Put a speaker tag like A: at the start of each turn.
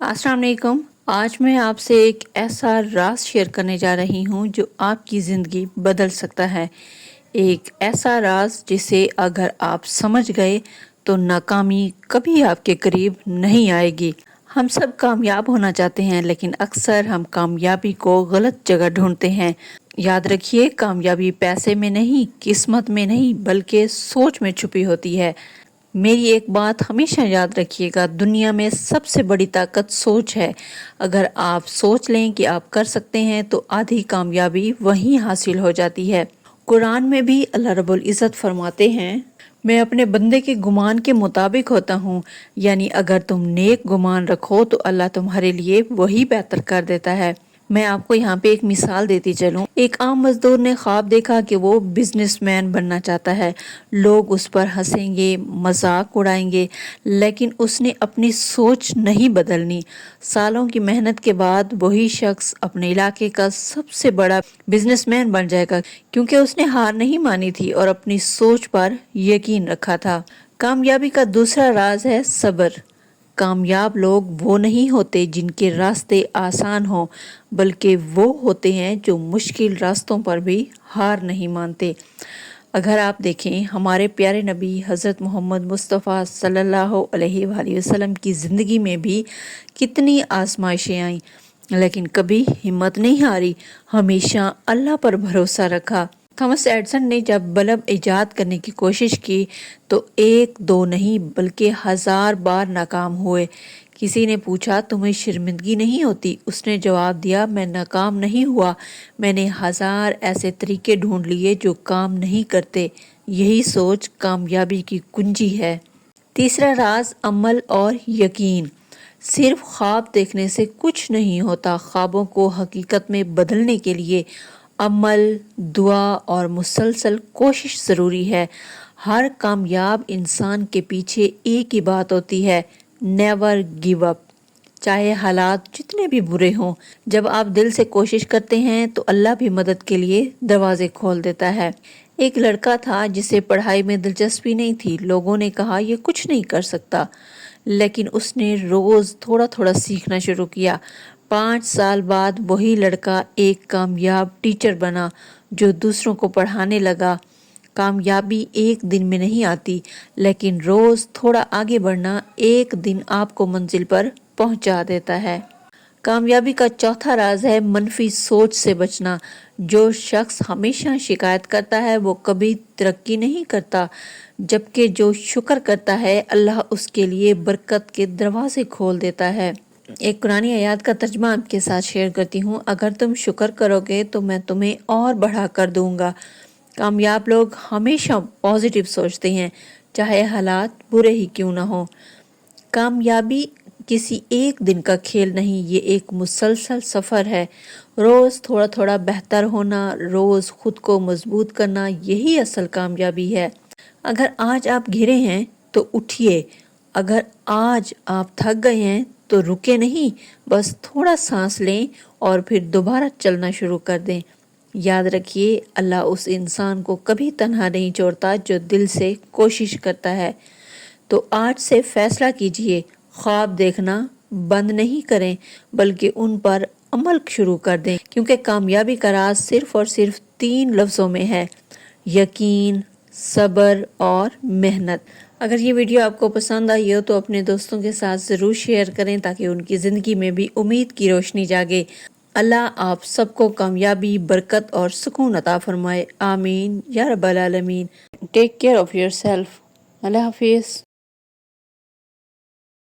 A: अस्सलाम वालेकुम। आज मैं आपसे एक ऐसा राज शेयर करने जा रही हूँ जो आपकी ज़िंदगी बदल सकता है। एक ऐसा राज जिसे अगर आप समझ गए तो नाकामी कभी आपके करीब नहीं आएगी। हम सब कामयाब होना चाहते हैं, लेकिन अक्सर हम कामयाबी को गलत जगह ढूंढते हैं। याद रखिए, कामयाबी पैसे में नहीं, किस्मत में नहीं, बल्कि सोच में छुपी होती है। मेरी एक बात हमेशा याद रखिएगा, दुनिया में सबसे बड़ी ताकत सोच है। अगर आप सोच लें कि आप कर सकते हैं तो आधी कामयाबी वहीं हासिल हो जाती है। कुरान में भी अल्लाह रब्बुल इज़्ज़त फरमाते हैं, मैं अपने बंदे के गुमान के मुताबिक होता हूँ। यानी अगर तुम नेक गुमान रखो तो अल्लाह तुम्हारे लिए वही बेहतर कर देता है। मैं आपको यहाँ पे एक मिसाल देती चलूं। एक आम मजदूर ने ख्वाब देखा कि वो बिजनेसमैन बनना चाहता है। लोग उस पर हंसेंगे, मजाक उड़ाएंगे, लेकिन उसने अपनी सोच नहीं बदलनी। सालों की मेहनत के बाद वही शख्स अपने इलाके का सबसे बड़ा बिजनेसमैन बन जाएगा, क्योंकि उसने हार नहीं मानी थी और अपनी सोच पर यकीन रखा था। कामयाबी का दूसरा राज है सब्र। कामयाब लोग वो नहीं होते जिनके रास्ते आसान हों, बल्कि वो होते हैं जो मुश्किल रास्तों पर भी हार नहीं मानते। अगर आप देखें, हमारे प्यारे नबी हज़रत मोहम्मद मुस्तफ़ा सल्लल्लाहु अलैहि वसल्लम की ज़िंदगी में भी कितनी आजमाइशें आईं, लेकिन कभी हिम्मत नहीं हारी, हमेशा अल्लाह पर भरोसा रखा। थॉमस एडिसन ने जब बल्ब इजाद करने की कोशिश की तो एक दो नहीं बल्कि 1000 बार नाकाम हुए। किसी ने पूछा, तुम्हें शर्मिंदगी नहीं होती? उसने जवाब दिया, मैं नाकाम नहीं हुआ, मैंने 1000 ऐसे तरीके ढूंढ लिए जो काम नहीं करते। यही सोच कामयाबी की कुंजी है। तीसरा राज अमल और यकीन। सिर्फ ख्वाब देखने से कुछ नहीं होता। ख्वाबों को हकीकत में बदलने के लिए अमल, दुआ और मुसलसल कोशिश ज़रूरी है। हर कामयाब इंसान के पीछे एक ही बात होती है, नेवर गिव अप। चाहे हालात जितने भी बुरे हों, जब आप दिल से कोशिश करते हैं तो अल्लाह भी मदद के लिए दरवाजे खोल देता है। एक लड़का था जिसे पढ़ाई में दिलचस्पी नहीं थी। लोगों ने कहा ये कुछ नहीं कर सकता, लेकिन उसने रोज थोड़ा थोड़ा सीखना शुरू किया। 5 साल बाद वही लड़का एक कामयाब टीचर बना जो दूसरों को पढ़ाने लगा। कामयाबी एक दिन में नहीं आती, लेकिन रोज थोड़ा आगे बढ़ना एक दिन आपको मंजिल पर पहुंचा देता है। कामयाबी का चौथा राज है मनफी सोच से बचना। जो शख्स हमेशा शिकायत करता है वो कभी तरक्की नहीं करता, जबकि जो शुक्र करता है अल्लाह उसके लिए बरकत के दरवाजे खोल देता है। एक कुरानी आयत का तर्जुमा आपके साथ शेयर करती हूँ, अगर तुम शुक्र करोगे तो मैं तुम्हें और बढ़ा कर दूंगा। कामयाब लोग हमेशा पॉजिटिव सोचते हैं, चाहे हालात बुरे ही क्यों ना हो। कामयाबी किसी एक दिन का खेल नहीं, ये एक मुसलसल सफ़र है। रोज़ थोड़ा थोड़ा बेहतर होना, रोज़ खुद को मजबूत करना, यही असल कामयाबी है। अगर आज आप घिरे हैं तो उठिए, अगर आज आप थक गए हैं तो रुके नहीं, बस थोड़ा सांस लें और फिर दोबारा चलना शुरू कर दें। याद रखिए, अल्लाह उस इंसान को कभी तन्हा नहीं छोड़ता जो दिल से कोशिश करता है। तो आज से फैसला कीजिए, ख्वाब देखना बंद नहीं करें, बल्कि उन पर अमल शुरू कर दें, क्योंकि कामयाबी का राज सिर्फ और सिर्फ 3 लफ्ज़ों में है, यकीन, सब्र और मेहनत। अगर ये वीडियो आपको पसंद आई हो तो अपने दोस्तों के साथ ज़रूर शेयर करें ताकि उनकी ज़िंदगी में भी उम्मीद की रोशनी जागे। अल्लाह आप सबको कामयाबी, बरकत और सुकून अता फरमाए। आमीन या रब्बल आलमीन। Take care of yourself. अल्लाह हाफिज़।